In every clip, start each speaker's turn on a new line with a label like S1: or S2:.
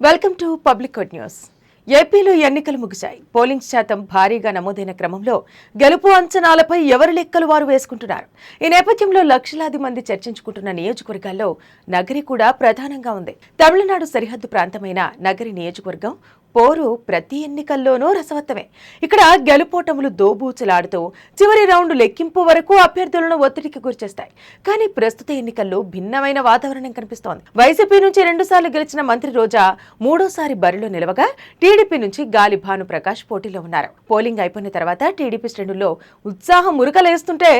S1: Welcome to public good news. ఏపీలో ఎన్నికలు ముగిశాయి. పోలింగ్ శాతం భారీగా నమోదైన క్రమంలో గెలుపు అంచనాలపై ఎవరి లెక్కలు వారు వేసుకుంటున్నారు. ఈ నేపథ్యంలో లక్షలాది మంది చర్చించుకుంటున్న నియోజకవర్గాల్లో నగరి కూడా ప్రధానంగా ఉంది. తమిళనాడు సరిహద్దు ప్రాంతమైన నగరి నియోజకవర్గం పోరు ప్రతి ఎన్నికల్లోనూ రసవత్తమే. ఇక్కడ గెలుపోటములు దోబూచులాడుతూ చివరి రౌండ్ లెక్కింపు వరకు అభ్యర్థులను ఒత్తిడికి గురిచేస్తాయి. కానీ ప్రస్తుత ఎన్నికల్లో భిన్నమైన వాతావరణం కనిపిస్తోంది. వైసీపీ నుంచి 2 సార్లు గెలిచిన మంత్రి రోజా మూడోసారి బరిలో నిలవగా టీడీపీ నుంచి గాలి భానుప్రకాష్ పోటీలో ఉన్నారు. పోలింగ్ అయిపోయిన తర్వాత టీడీపీ శ్రేణుల్లో ఉత్సాహం మురుగలేస్తుంటే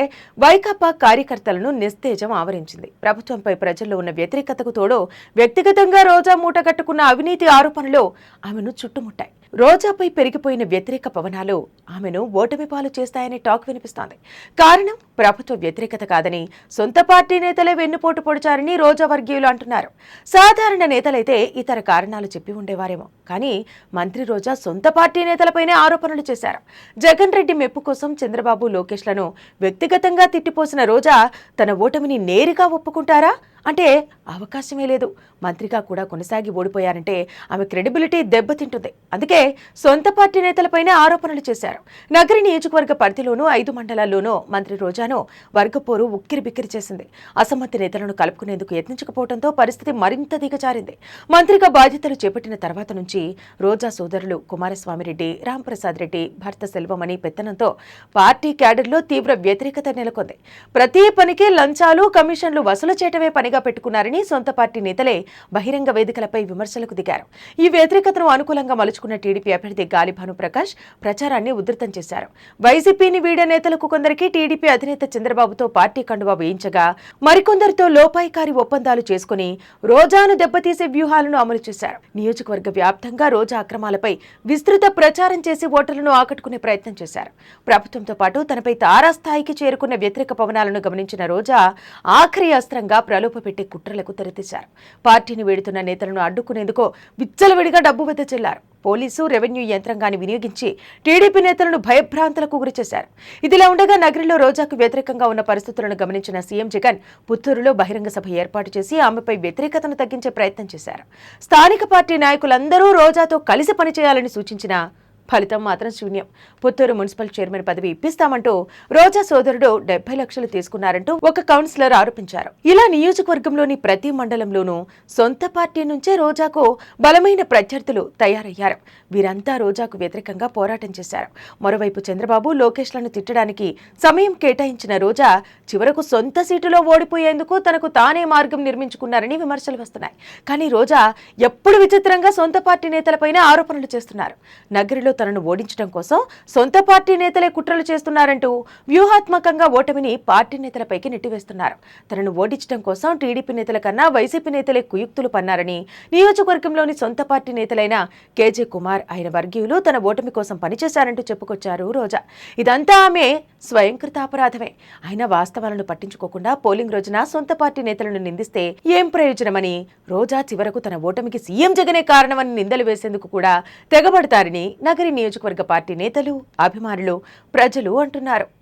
S1: వైకాపా కార్యకర్తలను నిస్తేజం ఆవరించింది. ప్రభుత్వంపై ప్రజల్లో ఉన్న వ్యతిరేకతకు తోడు వ్యక్తిగతంగా రోజా మూటగట్టుకున్న అవినీతి ఆరోపణలు ఆమెను చుట్టుముట్టాయి. రోజాపై పెరిగిపోయిన వ్యతిరేక పవనాలు ఆమెను ఓటమి పాలు చేస్తాయనే టాక్ వినిపిస్తోంది. కారణం ప్రభుత్వ వ్యతిరేకత కాదని సొంత పార్టీ నేతలే వెన్నుపోటు పొడిచారని రోజా వర్గీయులు అంటున్నారు. సాధారణ నేతలైతే ఇతర కారణాలు చెప్పి ఉండేవారేమో, కానీ మంత్రి రోజా సొంత పార్టీ నేతలపైనే ఆరోపణలు చేశారు. జగన్ రెడ్డి మెప్పు కోసం చంద్రబాబు, లోకేష్లను వ్యక్తిగతంగా తిట్టిపోసిన రోజా తన ఓటమిని నేరుగా ఒప్పుకుంటారా అంటే అవకాశమే లేదు. మంత్రిగా కూడా కొనసాగి ఓడిపోయారంటే ఆమె క్రెడిబిలిటీ దెబ్బతింటుంది. అందుకే సొంత పార్టీ నేతలపైనే ఆరోపణలు చేశారు. నగరి నియోజకవర్గ పరిధిలోనూ 5 మండలాల్లోనూ మంత్రి రోజాను వర్గపోరు ఉక్కిరిబిక్కిరి చేసింది. అసమ్మతి నేతలను కలుపుకునేందుకు యత్నించకపోవడంతో పరిస్థితి మరింత దిగజారింది. మంత్రిగా బాధ్యతలు చేపట్టిన తర్వాత నుంచి రోజా సోదరులు కుమారస్వామిరెడ్డి, రాంప్రసాద్ రెడ్డి, భర్త సెల్వమణి పెత్తనంతో పార్టీ క్యాడర్లో తీవ్ర వ్యతిరేకత నెలకొంది. ప్రతి పనికి లంచాలు, కమిషన్లు వసూలు చేయటమే పనిగా పెట్టుకున్నారని సొంత పార్టీ నేతలే బహిరంగ వేదికలపై విమర్శలకు దిగారు. ఈ వ్యతిరేకతను అనుకూలంగా మలుచుకున్న టీడీపీ అభ్యర్థి గాలి భానుప్రకాష్ ప్రచారాన్ని ఉధృతం చేశారు. వైసీపీని వీడే నేతలకు కొందరికి టీడీపీ అధినేత చంద్రబాబుతో పార్టీ కండువా వేయించగా మరికొందరితో లోపాయికారి ఒప్పందాలు చేసుకుని రోజాను దెబ్బతీసే వ్యూహాలను అమలు చేశారు. నియోజకవర్గ వ్యాప్తంగా రోజా అక్రమాలపై విస్తృత ప్రచారం చేసి ఓటర్లను ఆకట్టుకునే ప్రయత్నం చేశారు. ప్రభుత్వంతో పాటు తనపై తారాస్థాయికి చేరుకున్న వ్యతిరేక పవనాలను గమనించిన రోజా ఆఖరి అస్త్రంగా ప్రలోభపెట్టే కుట్రలకు తెరతీశారు. పార్టీని వేడుతున్న నేతలను అడ్డుకునేందుకు విచ్చలవిడిగా డబ్బు వెదజల్లారు. పోలీసు, రెవెన్యూ యంత్రాంగాన్ని వినియోగించి టీడీపీ నేతలను భయభ్రాంతులకు గురిచేశారు. ఇదిలా ఉండగా నగరిలో రోజాకు వ్యతిరేకంగా ఉన్న పరిస్థితులను గమనించిన సీఎం జగన్ పుత్తూరులో బహిరంగ సభ ఏర్పాటు చేసి ఆమెపై వ్యతిరేకతను తగ్గించే ప్రయత్నం చేశారు. స్థానిక పార్టీ నాయకులందరూ రోజాతో కలిసి పనిచేయాలని సూచించిన ఫలితం మాత్రం శూన్యం. పుత్తూరు మున్సిపల్ చైర్మన్ పదవి ఇప్పిస్తామంటూ రోజా సోదరుడు 70 లక్షలు తీసుకున్నారంటూ ఒక కౌన్సిలర్ ఆరోపించారు. ఇలా నియోజకవర్గంలోని ప్రతి మండలంలోనూ సొంత పార్టీ నుంచే రోజాకు బలమైన ప్రత్యర్థులు తయారయ్యారు. వీరంతా రోజాకు వ్యతిరేకంగా పోరాటం చేశారు. మరోవైపు చంద్రబాబు, లోకేష్లను తిట్టడానికి సమయం కేటాయించిన రోజా చివరకు సొంత సీటులో ఓడిపోయేందుకు తనకు తానే మార్గం నిర్మించుకున్నారని విమర్శలు వస్తున్నాయి. కానీ రోజా ఎప్పుడు విచిత్రంగా సొంత పార్టీ నేతలపైనే ఆరోపణలు చేస్తున్నారు. నగరిలో తనను ఓడించడం కోసం సొంత పార్టీ నేతలే కుట్రలు చేస్తున్నారంటూ వ్యూహాత్మకంగా ఓటమిని పార్టీ నేతలపైకి నెట్టివేస్తున్నారు. తనను ఓడించడం కోసం టీడీపీ నేతల కన్నా వైసీపీ నేతలే కుయుక్తులు పన్నారని నియోజకవర్గంలోని సొంత పార్టీ నేతలైన కేజే కుమార్, ఆయన వర్గీయులు తన ఓటమి కోసం పనిచేశారంటూ చెప్పుకొచ్చారు రోజా. ఇదంతా ఆమె స్వయంకృత అపరాధమే. అయినా వాస్తవాలను పట్టించుకోకుండా పోలింగ్ రోజున సొంత పార్టీ నేతలను నిందిస్తే ఏం ప్రయోజనమని రోజా చివరకు తన ఓటమికి సీఎం జగనే కారణమని నిందలు వేసేందుకు కూడా తెగబడతారని నగరి నియోజకవర్గ పార్టీ నేతలు, అభిమానులు, ప్రజలు అంటున్నారు.